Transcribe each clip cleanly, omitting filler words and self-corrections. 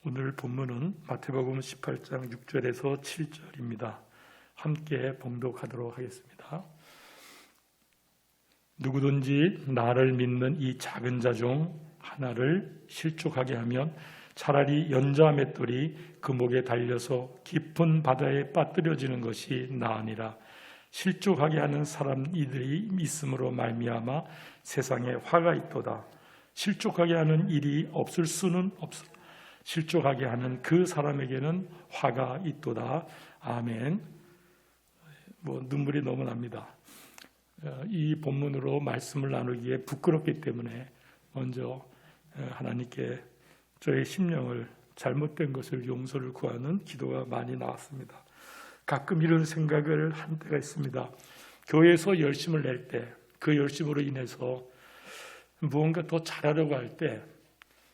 오늘 본문은 마태복음 18장 6절에서 7절입니다. 함께 봉독하도록 하겠습니다. 누구든지 나를 믿는 이 작은 자 중 하나를 실족하게 하면 차라리 연자 맷돌이 그 목에 달려서 깊은 바다에 빠뜨려지는 것이 나으니라. 실족하게 하는 사람 이들이 있음으로 말미암아 세상에 화가 있도다. 실족하게 하는 일이 없을 수는 없어. 실족하게 하는 그 사람에게는 화가 있도다. 아멘. 눈물이 너무 납니다. 이 본문으로 말씀을 나누기에 부끄럽기 때문에 먼저 하나님께 저의 심령을 잘못된 것을 용서를 구하는 기도가 많이 나왔습니다. 가끔 이런 생각을 한 때가 있습니다. 교회에서 열심을 낼 때, 그 열심으로 인해서 무언가 더 잘하려고 할 때,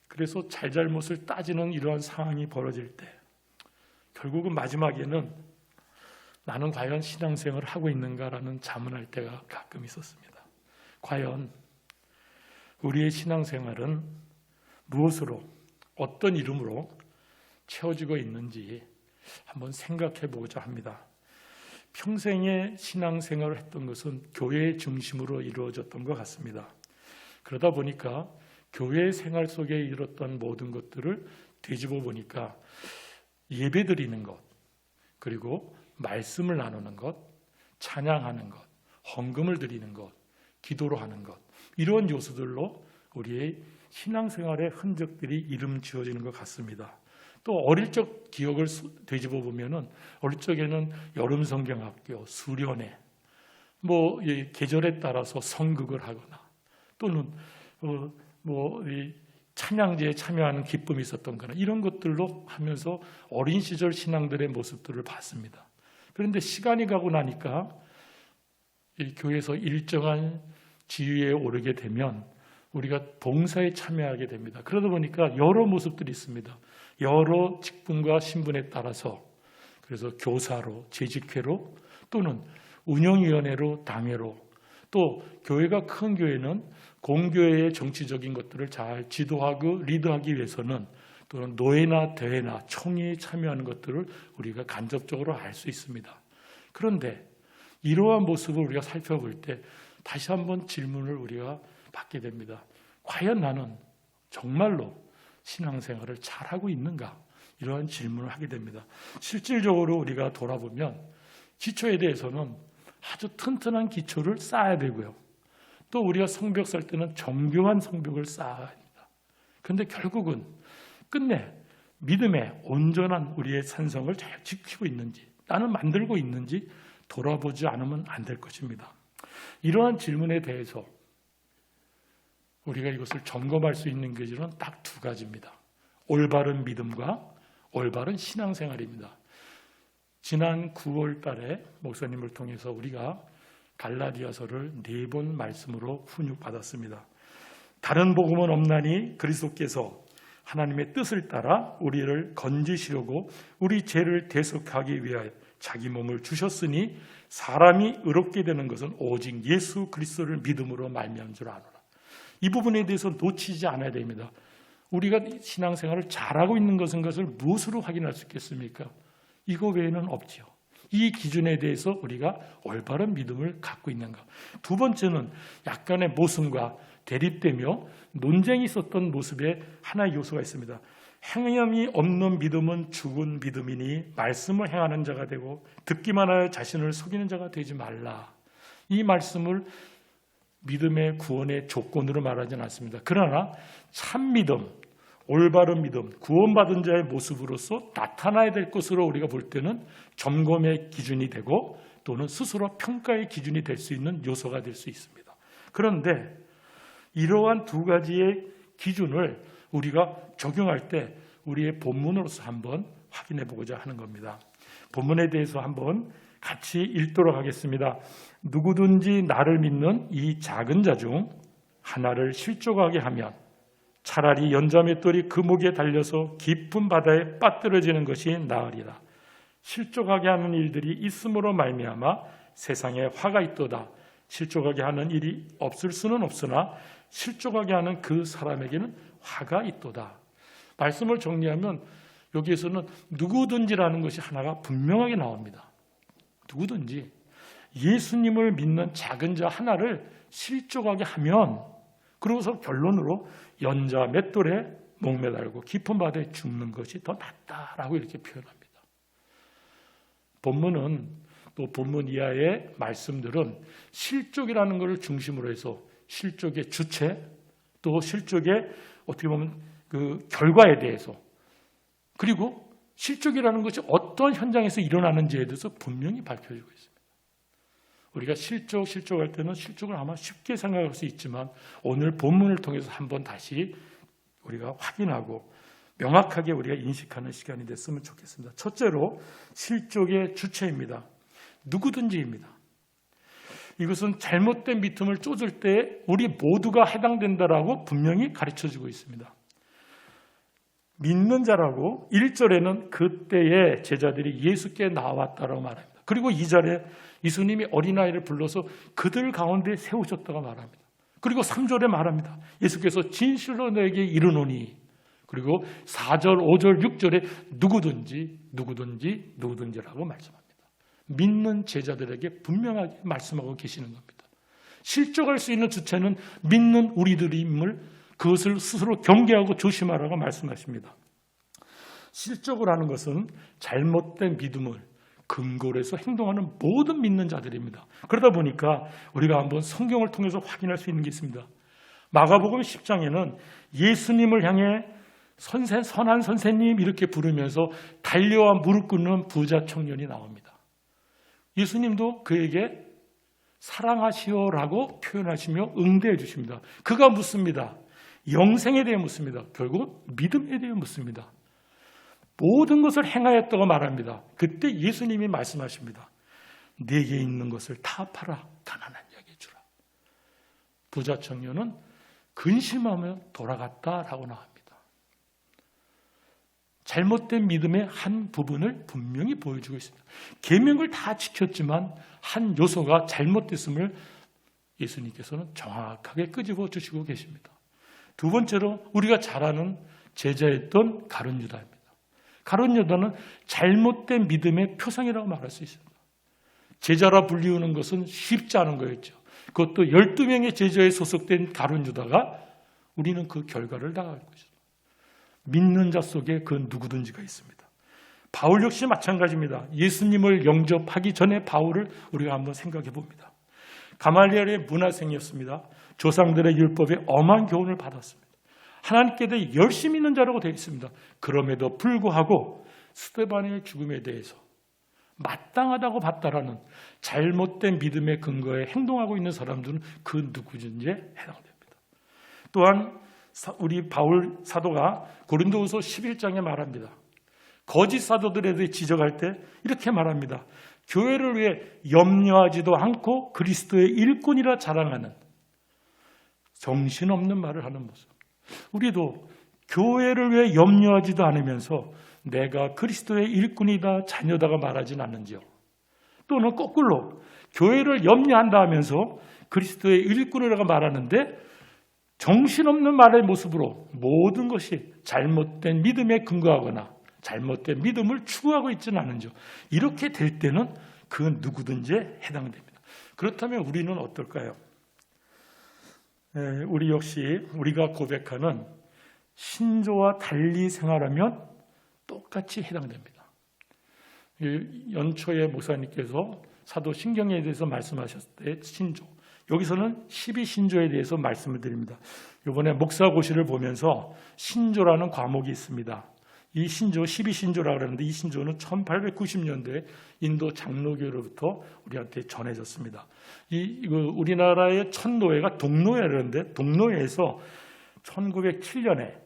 그래서 잘잘못을 따지는 이러한 상황이 벌어질 때, 결국은 마지막에는 나는 과연 신앙생활을 하고 있는가라는 자문할 때가 가끔 있었습니다. 과연 우리의 신앙생활은 무엇으로, 어떤 이름으로 채워지고 있는지 한번 생각해 보고자 합니다. 평생의 신앙생활을 했던 것은 교회 중심으로 이루어졌던 것 같습니다. 그러다 보니까 교회 생활 속에 이뤘던 모든 것들을 뒤집어 보니까 예배드리는 것, 그리고 말씀을 나누는 것, 찬양하는 것, 헌금을 드리는 것, 기도로 하는 것, 이런 요소들로 우리의 신앙생활의 흔적들이 이름 지어지는 것 같습니다. 또 어릴 적 기억을 되짚어 보면은 어릴 적에는 여름 성경학교, 수련회, 계절에 따라서 성극을 하거나 또는 이 찬양제에 참여하는 기쁨이 있었던 거나 이런 것들로 하면서 어린 시절 신앙들의 모습들을 봤습니다. 그런데 시간이 가고 나니까 이 교회에서 일정한 지위에 오르게 되면 우리가 봉사에 참여하게 됩니다. 그러다 보니까 여러 모습들이 있습니다. 여러 직분과 신분에 따라서, 그래서 교사로, 재직회로, 또는 운영위원회로, 당회로, 또 교회가 큰 교회는 공교회의 정치적인 것들을 잘 지도하고 리드하기 위해서는 또는 노회나 대회나 총회에 참여하는 것들을 우리가 간접적으로 알 수 있습니다. 그런데 이러한 모습을 우리가 살펴볼 때 다시 한번 질문을 우리가 받게 됩니다. 과연 나는 정말로 신앙생활을 잘하고 있는가? 이러한 질문을 하게 됩니다. 실질적으로 우리가 돌아보면 기초에 대해서는 아주 튼튼한 기초를 쌓아야 되고요. 또 우리가 성벽 살 때는 정교한 성벽을 쌓아야 합니다. 그런데 결국은 끝내 믿음의 온전한 우리의 산성을 잘 지키고 있는지, 나는 만들고 있는지 돌아보지 않으면 안 될 것입니다. 이러한 질문에 대해서 우리가 이것을 점검할 수 있는 기준은 딱 두 가지입니다. 올바른 믿음과 올바른 신앙생활입니다. 지난 9월 달에 목사님을 통해서 우리가 갈라디아서를 4번 말씀으로 훈육받았습니다. 다른 복음은 없나니 그리스도께서 하나님의 뜻을 따라 우리를 건지시려고 우리 죄를 대속하기 위하여 자기 몸을 주셨으니 사람이 의롭게 되는 것은 오직 예수 그리스도를 믿음으로 말미암은 줄 아노라. 이 부분에 대해서 놓치지 않아야 됩니다. 우리가 신앙생활을 잘하고 있는 것을 무엇으로 확인할 수 있겠습니까? 이거 외에는 없지요. 이 기준에 대해서 우리가 올바른 믿음을 갖고 있는가. 두 번째는 약간의 모순과 대립되며 논쟁이 있었던 모습에 하나의 요소가 있습니다. 행함이 없는 믿음은 죽은 믿음이니 말씀을 행하는 자가 되고 듣기만 하여 자신을 속이는 자가 되지 말라. 이 말씀을 믿음의 구원의 조건으로 말하지는 않습니다. 그러나 참 믿음, 올바른 믿음, 구원받은 자의 모습으로서 나타나야 될 것으로 우리가 볼 때는 점검의 기준이 되고 또는 스스로 평가의 기준이 될 수 있는 요소가 될 수 있습니다. 그런데 이러한 두 가지의 기준을 우리가 적용할 때 우리의 본문으로서 한번 확인해 보고자 하는 겁니다. 본문에 대해서 한번 같이 읽도록 하겠습니다. 누구든지 나를 믿는 이 작은 자 중 하나를 실족하게 하면 차라리 연자맷돌이 그 목에 달려서 깊은 바다에 빠뜨려지는 것이 나으리라. 실족하게 하는 일들이 있음으로 말미암아 세상에 화가 있도다. 실족하게 하는 일이 없을 수는 없으나 실족하게 하는 그 사람에게는 화가 있도다. 말씀을 정리하면 여기에서는 누구든지라는 것이 하나가 분명하게 나옵니다. 누구든지 예수님을 믿는 작은 자 하나를 실족하게 하면, 그러고서 결론으로 연자 맷돌에 목매달고 깊은 바다에 죽는 것이 더 낫다라고 이렇게 표현합니다. 본문은 또 본문 이하의 말씀들은 실족이라는 것을 중심으로 해서 실족의 주체, 또 실족의 어떻게 보면 그 결과에 대해서, 그리고 실족이라는 것이 어떤 현장에서 일어나는지에 대해서 분명히 밝혀지고 있습니다. 우리가 실족할 때는 실족을 아마 쉽게 생각할 수 있지만 오늘 본문을 통해서 한번 다시 우리가 확인하고 명확하게 우리가 인식하는 시간이 됐으면 좋겠습니다. 첫째로 실족의 주체입니다. 누구든지입니다. 이것은 잘못된 믿음을 쫓을 때 우리 모두가 해당된다라고 분명히 가르쳐주고 있습니다. 믿는 자라고 1절에는 그때의 제자들이 예수께 나왔다라고 말합니다. 그리고 2절에 예수님이 어린아이를 불러서 그들 가운데 세우셨다고 말합니다. 그리고 3절에 말합니다. 예수께서 진실로 너에게 이르노니, 그리고 4절, 5절, 6절에 누구든지라고 말씀합니다. 믿는 제자들에게 분명하게 말씀하고 계시는 겁니다. 실족할 수 있는 주체는 믿는 우리들임을, 그것을 스스로 경계하고 조심하라고 말씀하십니다. 실족을 하는 것은 잘못된 믿음을 근거로 해서 행동하는 모든 믿는 자들입니다. 그러다 보니까 우리가 한번 성경을 통해서 확인할 수 있는 게 있습니다. 마가복음 10장에는 예수님을 향해 선한 선생님 이렇게 부르면서 달려와 무릎 꿇는 부자 청년이 나옵니다. 예수님도 그에게 사랑하시오라고 표현하시며 응대해 주십니다. 그가 묻습니다. 영생에 대해 묻습니다. 결국 믿음에 대해 묻습니다. 모든 것을 행하였다고 말합니다. 그때 예수님이 말씀하십니다. 내게 있는 것을 다 팔아 가난한 자에게 주라. 부자 청년은 근심하며 돌아갔다라고 나옵니다. 잘못된 믿음의 한 부분을 분명히 보여주고 있습니다. 계명을 다 지켰지만 한 요소가 잘못됐음을 예수님께서는 정확하게 끄집어 주시고 계십니다. 두 번째로 우리가 잘 아는 제자였던 가룟 유다입니다. 가룟 유다는 잘못된 믿음의 표상이라고 말할 수 있습니다. 제자라 불리우는 것은 쉽지 않은 거였죠. 그것도 12명의 제자에 소속된 가룟 유다가 우리는 그 결과를 다 알고 있습니다. 믿는 자 속에 그 누구든지가 있습니다. 바울 역시 마찬가지입니다. 예수님을 영접하기 전에 바울을 우리가 한번 생각해 봅니다. 가말리엘의 문화생이었습니다. 조상들의 율법에 엄한 교훈을 받았습니다. 하나님께 대해 열심히 있는 자라고 되어 있습니다. 그럼에도 불구하고 스데반의 죽음에 대해서 마땅하다고 봤다라는 잘못된 믿음의 근거에 행동하고 있는 사람들은 그 누구든지에 해당됩니다. 또한 우리 바울 사도가 고린도후서 11장에 말합니다. 거짓 사도들에 대해 지적할 때 이렇게 말합니다. 교회를 위해 염려하지도 않고 그리스도의 일꾼이라 자랑하는 정신없는 말을 하는 모습. 우리도 교회를 위해 염려하지도 않으면서 내가 그리스도의 일꾼이다, 자녀다가 말하진 않는지요. 또는 거꾸로 교회를 염려한다 하면서 그리스도의 일꾼이라고 말하는데 정신없는 말의 모습으로 모든 것이 잘못된 믿음에 근거하거나 잘못된 믿음을 추구하고 있지는 않은지요. 이렇게 될 때는 그 누구든지 해당됩니다. 그렇다면 우리는 어떨까요? 우리 역시 우리가 고백하는 신조와 달리 생활하면 똑같이 해당됩니다. 연초에 목사님께서 사도 신경에 대해서 말씀하셨을 때 신조, 여기서는 12신조에 대해서 말씀을 드립니다. 이번에 목사고시를 보면서 신조라는 과목이 있습니다. 이 신조, 12신조라고 하는데 이 신조는 1890년대 인도 장로교로부터 우리한테 전해졌습니다. 우리나라의 첫 노예가 동노예라는데 동노예에서 1907년에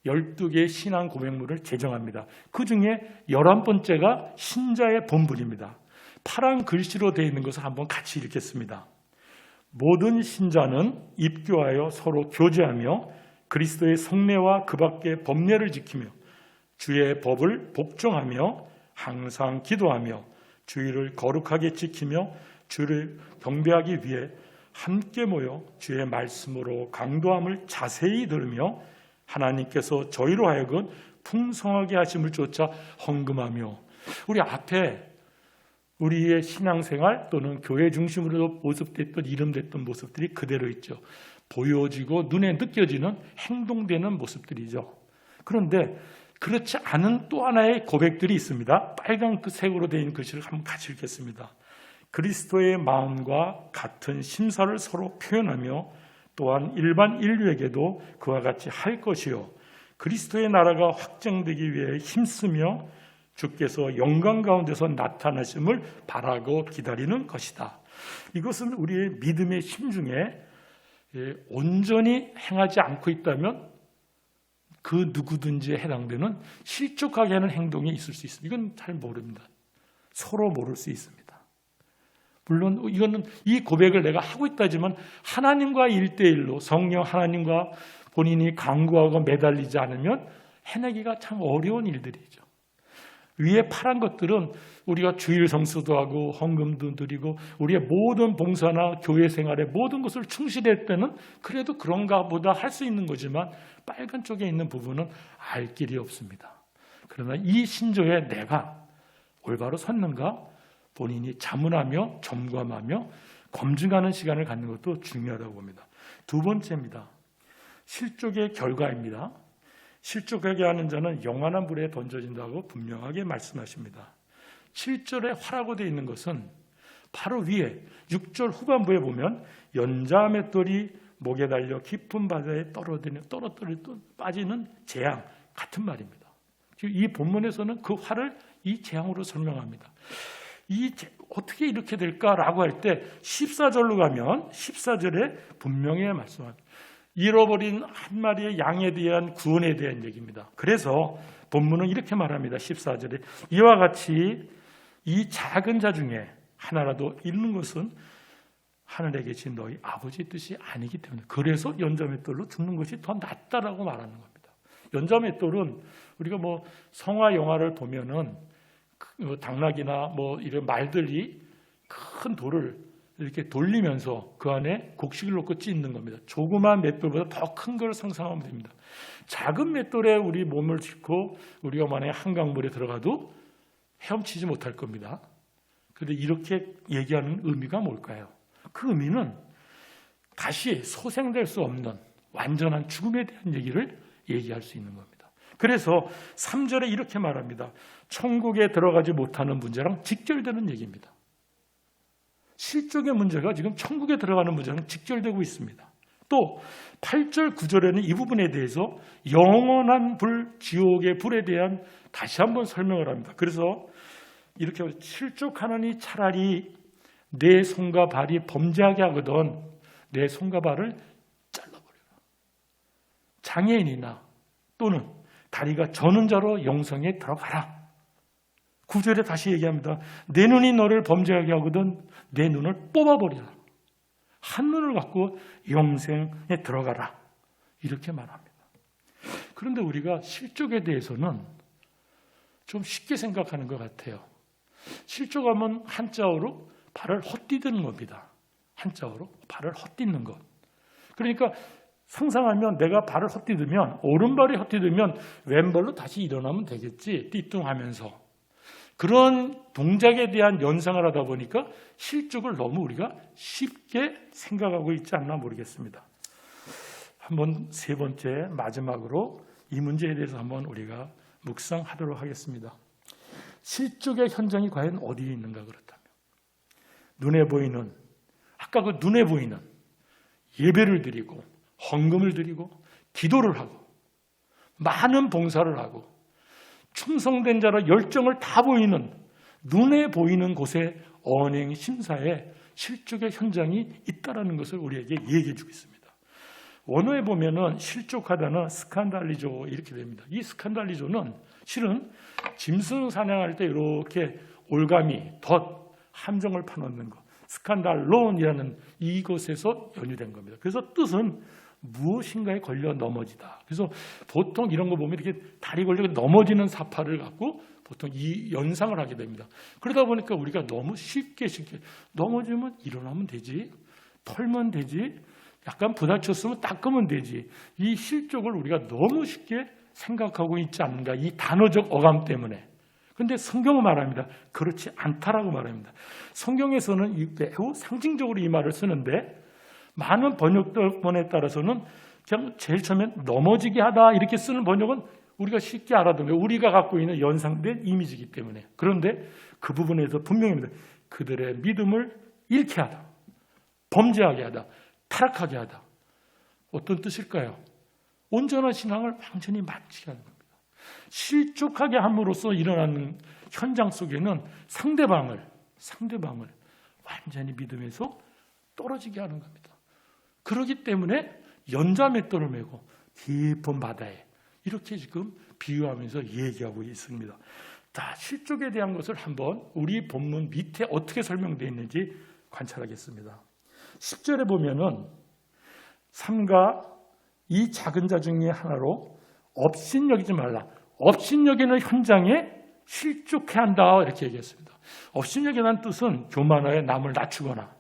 12개의 신앙 고백물을 제정합니다. 그 중에 11번째가 신자의 본분입니다. 파란 글씨로 되어 있는 것을 한번 같이 읽겠습니다. 모든 신자는 입교하여 서로 교제하며 그리스도의 성례와 그 밖의 법례를 지키며 주의 법을 복종하며 항상 기도하며 주의를 거룩하게 지키며 주를 경배하기 위해 함께 모여 주의 말씀으로 강도함을 자세히 들으며 하나님께서 저희로 하여금 풍성하게 하심을 쫓아 헌금하며, 우리 앞에 우리의 신앙생활 또는 교회 중심으로 모습됐던 이름됐던 모습들이 그대로 있죠. 보여지고 눈에 느껴지는 행동되는 모습들이죠. 그런데 그렇지 않은 또 하나의 고백들이 있습니다. 빨간 색으로 되어 있는 글씨를 한번 같이 읽겠습니다. 그리스도의 마음과 같은 심사를 서로 표현하며 또한 일반 인류에게도 그와 같이 할 것이요, 그리스도의 나라가 확장되기 위해 힘쓰며 주께서 영광 가운데서 나타나심을 바라고 기다리는 것이다. 이것은 우리의 믿음의 심중에 온전히 행하지 않고 있다면 그 누구든지에 해당되는 실족하게 하는 행동이 있을 수 있습니다. 이건 잘 모릅니다. 서로 모를 수 있습니다. 물론 이거는 이 고백을 내가 하고 있다지만 하나님과 1대1로 성령 하나님과 본인이 강구하고 매달리지 않으면 해내기가 참 어려운 일들이죠. 위에 파란 것들은 우리가 주일 성수도 하고 헌금도 드리고 우리의 모든 봉사나 교회 생활의 모든 것을 충실할 때는 그래도 그런가 보다 할 수 있는 거지만, 빨간 쪽에 있는 부분은 알 길이 없습니다. 그러나 이 신조에 내가 올바로 섰는가 본인이 자문하며 점검하며 검증하는 시간을 갖는 것도 중요하다고 봅니다. 두 번째입니다. 실족의 결과입니다. 실족하게 하는 자는 영원한 불에 던져진다고 분명하게 말씀하십니다. 7절에 화라고 되어 있는 것은 바로 위에 6절 후반부에 보면 연자 맷돌이 목에 달려 깊은 바다에 빠지는 재앙 같은 말입니다. 이 본문에서는 그 화를 이 재앙으로 설명합니다. 어떻게 이렇게 될까라고 할 때 14절로 가면 14절에 분명히 말씀합니다. 잃어버린 한 마리의 양에 대한 구원에 대한 얘기입니다. 그래서 본문은 이렇게 말합니다. 14절에 이와 같이 이 작은 자 중에 하나라도 잃는 것은 하늘에 계신 너희 아버지 뜻이 아니기 때문에, 그래서 연자맷돌로 죽는 것이 더 낫다라고 말하는 겁니다. 연자맷돌은 우리가 성화 영화를 보면은 당나귀나 이런 말들이 큰 돌을 이렇게 돌리면서 그 안에 곡식을 넣고 찢는 겁니다. 조그만 맷돌보다 더 큰 걸 상상하면 됩니다. 작은 맷돌에 우리 몸을 싣고 우리가 만약에 한강물에 들어가도 헤엄치지 못할 겁니다. 그런데 이렇게 얘기하는 의미가 뭘까요? 그 의미는 다시 소생될 수 없는 완전한 죽음에 대한 얘기를 얘기할 수 있는 겁니다. 그래서 3절에 이렇게 말합니다. 천국에 들어가지 못하는 문제랑 직결되는 얘기입니다. 실족의 문제가 지금 천국에 들어가는 문제랑 직결되고 있습니다. 또 8절 9절에는 이 부분에 대해서 영원한 불, 지옥의 불에 대한 다시 한번 설명을 합니다. 그래서 이렇게 실족하느니 차라리 내 손과 발이 범죄하게 하거든 내 손과 발을 잘라버려라. 장애인이나 또는 다리가 저는 자로 영성에 들어가라. 9절에 다시 얘기합니다. 내 눈이 너를 범죄하게 하거든 내 눈을 뽑아버리라. 한 눈을 갖고 영생에 들어가라. 이렇게 말합니다. 그런데 우리가 실족에 대해서는 좀 쉽게 생각하는 것 같아요. 실족하면 한자어로 발을 헛디디는 겁니다. 한자어로 발을 헛디디는 것. 그러니까 상상하면 내가 발을 헛디디면, 오른발이 헛디디면 왼발로 다시 일어나면 되겠지. 띠뚱하면서. 그런 동작에 대한 연상을 하다 보니까 실족을 너무 우리가 쉽게 생각하고 있지 않나 모르겠습니다. 한번 세 번째 마지막으로 이 문제에 대해서 한번 우리가 묵상하도록 하겠습니다. 실족의 현장이 과연 어디에 있는가 그렇다면, 눈에 보이는, 아까 그 눈에 보이는 예배를 드리고 헌금을 드리고 기도를 하고 많은 봉사를 하고 충성된 자로 열정을 다 보이는 눈에 보이는 곳에 언행 심사에 실족의 현장이 있다라는 것을 우리에게 얘기해 주고 있습니다. 원어에 보면은 실족하다는 스칸달리조 이렇게 됩니다. 이 스칸달리조는 실은 짐승 사냥할 때 이렇게 올가미, 덫, 함정을 파놓는 것, 스칸달론이라는 이것에서 연유된 겁니다. 그래서 뜻은 무엇인가에 걸려 넘어지다. 그래서 보통 이런 거 보면 이렇게 다리 걸려 넘어지는 사파를 갖고 보통 이 연상을 하게 됩니다. 그러다 보니까 우리가 너무 쉽게 넘어지면 일어나면 되지, 털면 되지, 약간 부딪혔으면 닦으면 되지. 이 실족을 우리가 너무 쉽게 생각하고 있지 않는가, 이 단어적 어감 때문에. 그런데 성경은 말합니다. 그렇지 않다라고 말합니다. 성경에서는 매우 상징적으로 이 말을 쓰는데, 많은 번역본에 따라서는 그냥 제일 처음엔 넘어지게 하다 이렇게 쓰는 번역은 우리가 쉽게 알아듣는 거예요. 우리가 갖고 있는 연상된 이미지이기 때문에. 그런데 그 부분에서 분명합니다. 그들의 믿음을 잃게 하다, 범죄하게 하다, 타락하게 하다. 어떤 뜻일까요? 온전한 신앙을 완전히 망치게 하는 겁니다. 실족하게 함으로써 일어나는 현장 속에는 상대방을 완전히 믿음에서 떨어지게 하는 겁니다. 그렇기 때문에 연자맷돌을 메고 깊은 바다에, 이렇게 지금 비유하면서 얘기하고 있습니다. 자, 실족에 대한 것을 한번 우리 본문 밑에 어떻게 설명되어 있는지 관찰하겠습니다. 10절에 보면은 삼가 이 작은 자 중에 하나로 업신여기지 말라. 업신여기는 현장에 실족해야 한다, 이렇게 얘기했습니다. 업신여기라는 뜻은 교만하여 남을 낮추거나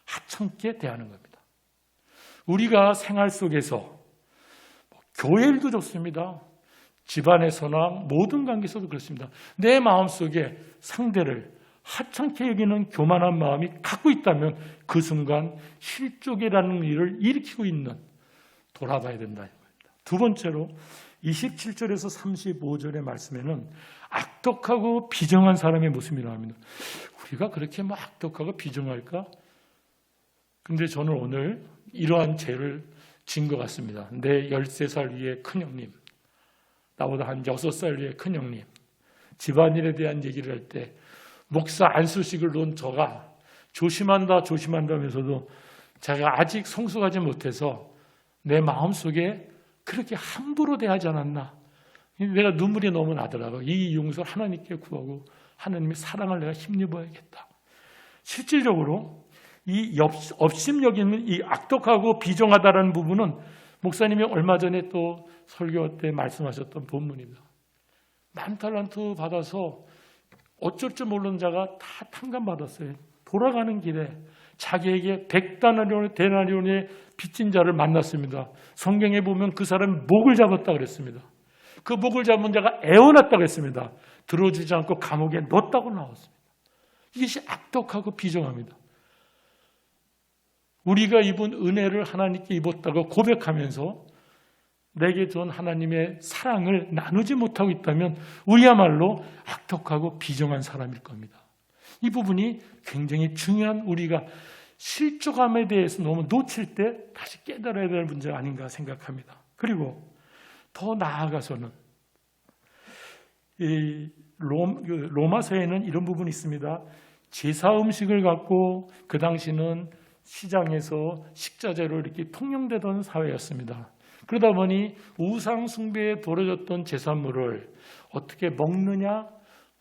하찮게 대하는 겁니다. 우리가 생활 속에서 교회 일도 좋습니다. 집안에서나 모든 관계에서도 그렇습니다. 내 마음속에 상대를 하찮게 여기는 교만한 마음이 갖고 있다면 그 순간 실족이라는 일을 일으키고 있는, 돌아봐야 된다는 겁니다. 두 번째로 27절에서 35절의 말씀에는 악독하고 비정한 사람의 모습이 나옵니다. 우리가 그렇게 악독하고 비정할까? 근데 저는 오늘 이러한 죄를 진 것 같습니다. 내 13살 위의 큰형님, 나보다 한 6살 위의 큰형님, 집안일에 대한 얘기를 할 때 목사 안수식을 놓은 저가 조심한다면서도 제가 아직 성숙하지 못해서 내 마음속에 그렇게 함부로 대하지 않았나. 내가 눈물이 너무 나더라고요. 이 용서를 하나님께 구하고 하나님의 사랑을 내가 힘입어야겠다. 실질적으로 이 업심여기는 이 악독하고 비정하다라는 부분은 목사님이 얼마 전에 또 설교 때 말씀하셨던 본문입니다. 만탈란트 받아서 어쩔 줄 모르는 자가 다 탕감받았어요. 돌아가는 길에 자기에게 100데나리온의 빚진 자를 만났습니다. 성경에 보면 그 사람이 목을 잡았다 그랬습니다. 그 목을 잡은 자가 애워놨다 그랬습니다. 들어주지 않고 감옥에 넣었다고 나왔습니다. 이것이 악독하고 비정합니다. 우리가 입은 은혜를 하나님께 입었다고 고백하면서 내게 준 하나님의 사랑을 나누지 못하고 있다면 우리야말로 악독하고 비정한 사람일 겁니다. 이 부분이 굉장히 중요한, 우리가 실족함에 대해서 너무 놓칠 때 다시 깨달아야 될 문제가 아닌가 생각합니다. 그리고 더 나아가서는 이 로마서에는 이런 부분이 있습니다. 제사 음식을 갖고 그 당시는 시장에서 식자재로 이렇게 통용되던 사회였습니다. 그러다 보니 우상 숭배에 벌어졌던 제사물을 어떻게 먹느냐?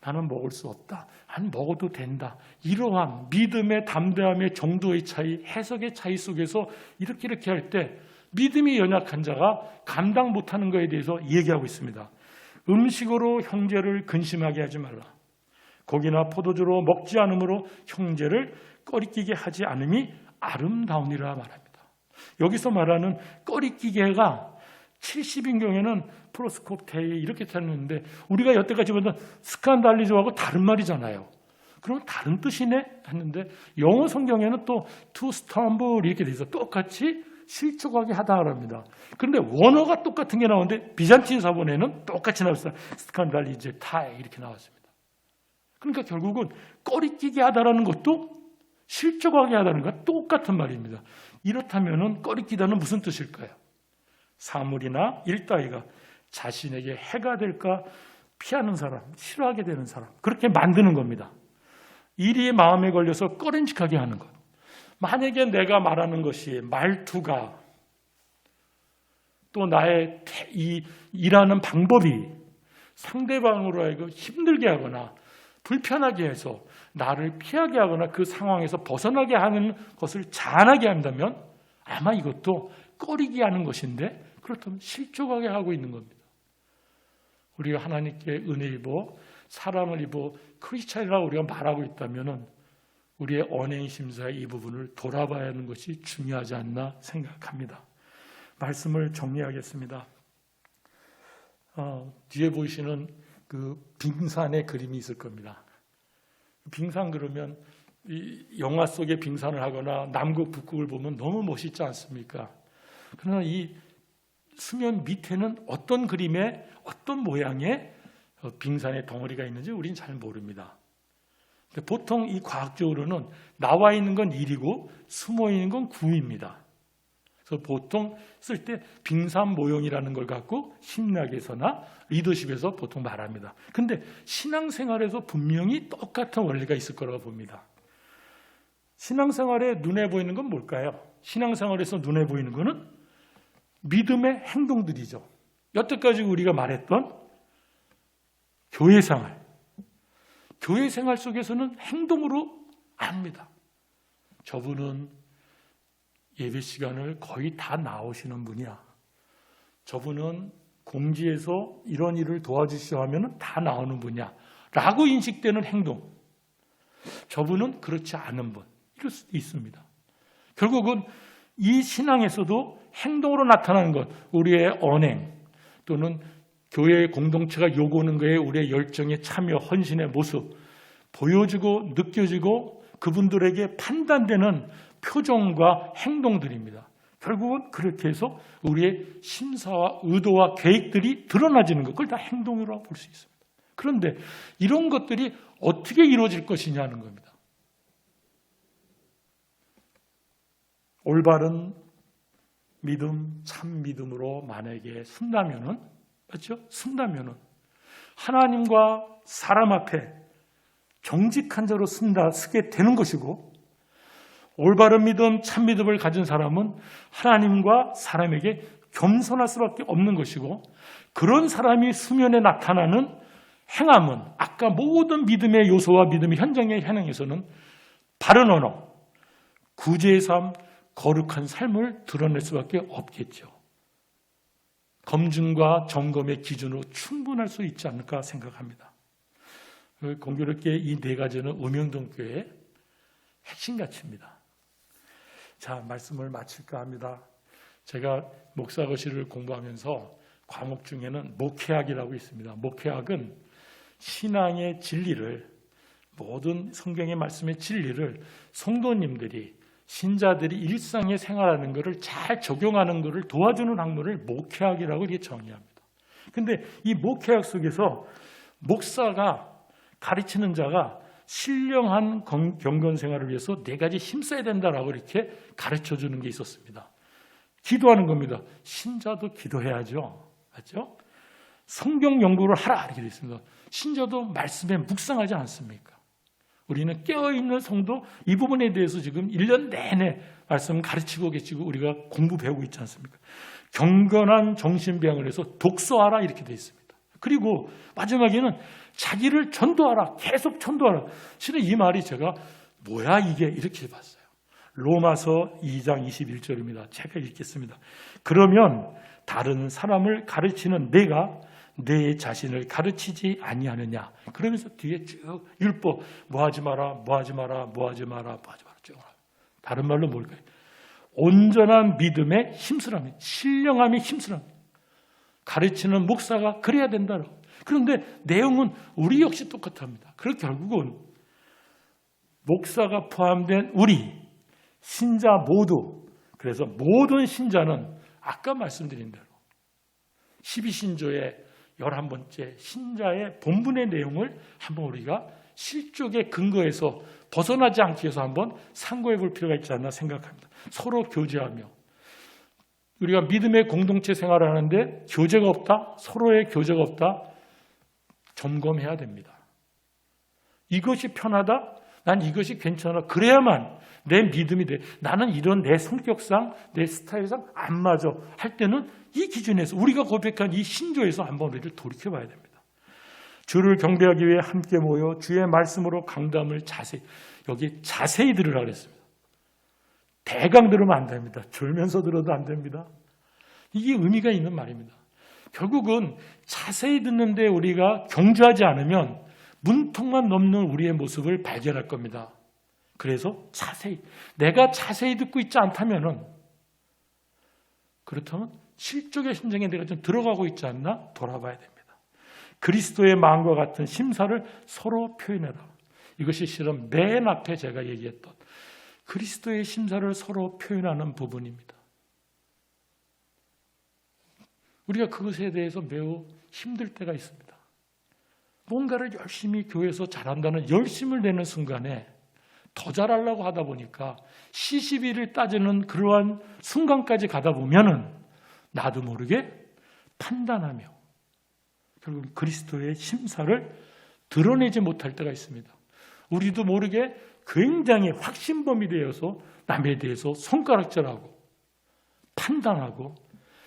나는 먹을 수 없다. 안 먹어도 된다. 이러한 믿음의 담대함의 정도의 차이, 해석의 차이 속에서 이렇게 할 때 믿음이 연약한 자가 감당 못하는 것에 대해서 얘기하고 있습니다. 음식으로 형제를 근심하게 하지 말라. 고기나 포도주로 먹지 않으므로 형제를 꺼리끼게 하지 않음이 아름다우니라 말합니다. 여기서 말하는 꺼리끼게가 70인경에는 프로스코테이 이렇게 찾는데 우리가 여태까지 보던 스칸달리조하고 다른 말이잖아요. 그럼 다른 뜻이네 했는데 영어 성경에는 또 to stumble 이렇게 돼 있어. 똑같이 실족하게 하다 합니다. 그런데 원어가 똑같은 게 나오는데 비잔틴 사본에는 똑같이 나왔어요. 스칸달리제 타이 이렇게 나왔습니다. 그러니까 결국은 꺼리끼게 하다라는 것도 실족하게 하다는 것과 똑같은 말입니다. 이렇다면 꺼리끼다는 무슨 뜻일까요? 사물이나 일 따위가 자신에게 해가 될까 피하는 사람, 싫어하게 되는 사람, 그렇게 만드는 겁니다. 일이 마음에 걸려서 꺼림칙하게 하는 것. 만약에 내가 말하는 것이 말투가 또 나의 이 일하는 방법이 상대방으로 하여금 힘들게 하거나 불편하게 해서 나를 피하게 하거나 그 상황에서 벗어나게 하는 것을 자안하게 한다면 아마 이것도 꺼리게 하는 것인데 그렇다면 실족하게 하고 있는 겁니다. 우리가 하나님께 은혜 입어 사랑을 입어 크리스찬이라고 우리가 말하고 있다면 우리의 언행심사의 이 부분을 돌아봐야 하는 것이 중요하지 않나 생각합니다. 말씀을 정리하겠습니다. 뒤에 보이시는 그 빙산의 그림이 있을 겁니다. 빙산 그러면 이 영화 속의 빙산을 하거나 남극 북극을 보면 너무 멋있지 않습니까? 그러나 이 수면 밑에는 어떤 그림의 어떤 모양의 빙산의 덩어리가 있는지 우리는 잘 모릅니다. 보통 이 과학적으로는 나와 있는 건 1이고 숨어 있는 건 9입니다. 그래서 보통 쓸 때 빙산 모형이라는 걸 갖고 심리학에서나 리더십에서 보통 말합니다. 근데 신앙생활에서 분명히 똑같은 원리가 있을 거라고 봅니다. 신앙생활에 눈에 보이는 건 뭘까요? 신앙생활에서 눈에 보이는 거는 믿음의 행동들이죠. 여태까지 우리가 말했던 교회생활. 교회생활 속에서는 행동으로 압니다. 저분은 예배 시간을 거의 다 나오시는 분이야. 저분은 공지에서 이런 일을 도와주시오 하면 다 나오는 분이야. 라고 인식되는 행동. 저분은 그렇지 않은 분. 이럴 수도 있습니다. 결국은 이 신앙에서도 행동으로 나타나는 것, 우리의 언행 또는 교회의 공동체가 요구하는 것에 우리의 열정의 참여, 헌신의 모습 보여지고 느껴지고 그분들에게 판단되는 표정과 행동들입니다. 결국은 그렇게 해서 우리의 심사와 의도와 계획들이 드러나지는 것, 그걸 다 행동으로 볼 수 있습니다. 그런데 이런 것들이 어떻게 이루어질 것이냐는 겁니다. 올바른 믿음, 참 믿음으로 만약에 쓴다면은, 맞죠? 쓴다면은 하나님과 사람 앞에 정직한 자로 쓰게 되는 것이고, 올바른 믿음, 참 믿음을 가진 사람은 하나님과 사람에게 겸손할 수밖에 없는 것이고, 그런 사람이 수면에 나타나는 행함은 아까 모든 믿음의 요소와 믿음의 현장의 행위에서는 바른 언어, 구제의 삶, 거룩한 삶을 드러낼 수밖에 없겠죠. 검증과 점검의 기준으로 충분할 수 있지 않을까 생각합니다. 공교롭게 이 네 가지는 음영동교회의 핵심 가치입니다. 자, 말씀을 마칠까 합니다. 제가 목사거실을 공부하면서 과목 중에는 목회학이라고 있습니다. 목회학은 신앙의 진리를, 모든 성경의 말씀의 진리를 성도님들이, 신자들이 일상에 생활하는 것을 잘 적용하는 것을 도와주는 학문을 목회학이라고 이렇게 정의합니다. 근데 이 목회학 속에서 목사가, 가르치는 자가 신령한 경건 생활을 위해서 네 가지 힘써야 된다라고 이렇게 가르쳐 주는 게 있었습니다. 기도하는 겁니다. 신자도 기도해야죠. 맞죠? 성경 연구를 하라 이렇게 되어 있습니다. 신자도 말씀에 묵상하지 않습니까? 우리는 깨어있는 성도 이 부분에 대해서 지금 1년 내내 말씀 가르치고 계시고 우리가 공부 배우고 있지 않습니까? 경건한 정신병을 해서 독서하라 이렇게 되어 있습니다. 그리고 마지막에는 자기를 전도하라, 계속 전도하라. 실은 이 말이 제가 뭐야 이게 이렇게 봤어요. 로마서 2장 21절입니다. 제가 읽겠습니다. 그러면 다른 사람을 가르치는 내가 내 자신을 가르치지 아니하느냐. 그러면서 뒤에 쭉 율법 뭐하지 마라, 뭐하지 마라, 뭐하지 마라, 뭐하지 마라 쭉. 다른 말로 뭘까요? 온전한 믿음에 힘쓰라며, 신령함에 힘쓰라며. 가르치는 목사가 그래야 된다고. 그런데 내용은 우리 역시 똑같합니다. 그래서 결국은 목사가 포함된 우리 신자 모두, 그래서 모든 신자는 아까 말씀드린 대로 12신조의 11번째 신자의 본문의 내용을 한번 우리가 실족의 근거에서 벗어나지 않기 위해서 한번 상고해 볼 필요가 있지 않나 생각합니다. 서로 교제하며, 우리가 믿음의 공동체 생활을 하는데 교제가 없다, 서로의 교제가 없다, 점검해야 됩니다. 이것이 편하다? 난 이것이 괜찮아. 그래야만 내 믿음이 돼. 나는 이런 내 성격상, 내 스타일상 안 맞아. 할 때는 이 기준에서, 우리가 고백한 이 신조에서 한번 우리를 돌이켜봐야 됩니다. 주를 경배하기 위해 함께 모여 주의 말씀으로 강담을 여기 자세히 들으라 그랬습니다. 대강 들으면 안 됩니다. 졸면서 들어도 안 됩니다. 이게 의미가 있는 말입니다. 결국은 자세히 듣는데 우리가 경주하지 않으면 문턱만 넘는 우리의 모습을 발견할 겁니다. 그래서 내가 자세히 듣고 있지 않다면은, 그렇다면 실족의 심정에 내가 좀 들어가고 있지 않나 돌아봐야 됩니다. 그리스도의 마음과 같은 심사를 서로 표현해라. 이것이 실은 맨 앞에 제가 얘기했던 그리스도의 심사를 서로 표현하는 부분입니다. 우리가 그것에 대해서 매우 힘들 때가 있습니다. 뭔가를 열심히 교회에서 잘한다는 열심을 내는 순간에 더 잘하려고 하다 보니까 시시비를 따지는 그러한 순간까지 가다 보면은 나도 모르게 판단하며 결국 그리스도의 심사를 드러내지 못할 때가 있습니다. 우리도 모르게 굉장히 확신범이 되어서 남에 대해서 손가락질하고 판단하고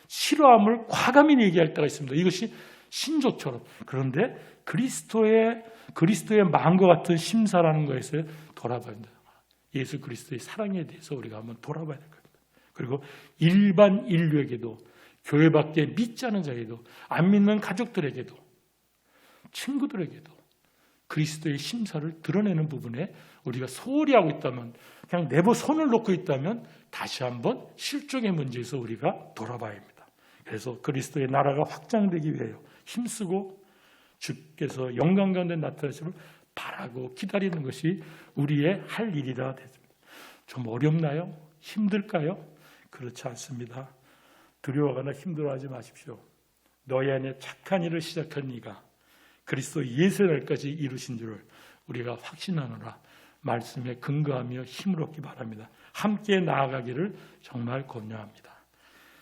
싫어함을 과감히 얘기할 때가 있습니다. 이것이 신조처럼. 그런데 그리스도의 마음과 같은 심사라는 것에서 돌아봐야 된다. 예수 그리스도의 사랑에 대해서 우리가 한번 돌아봐야 될 겁니다. 그리고 일반 인류에게도, 교회밖에 믿지 않은 자에게도, 안 믿는 가족들에게도, 친구들에게도 그리스도의 심사를 드러내는 부분에 우리가 소홀히 하고 있다면, 그냥 내버 손을 놓고 있다면 다시 한번 실족의 문제에서 우리가 돌아봐야 합니다. 그래서 그리스도의 나라가 확장되기 위하여 힘쓰고 주께서 영광 가운데 나타나심을 바라고 기다리는 것이 우리의 할 일이라 됐습니다. 좀 어렵나요? 힘들까요? 그렇지 않습니다. 두려워하거나 힘들어하지 마십시오. 너희 안에 착한 일을 시작한 이가 그리스도 예수의 날까지 이루신 줄을 우리가 확신하노라. 말씀에 근거하며 힘을 얻기 바랍니다. 함께 나아가기를 정말 권유합니다.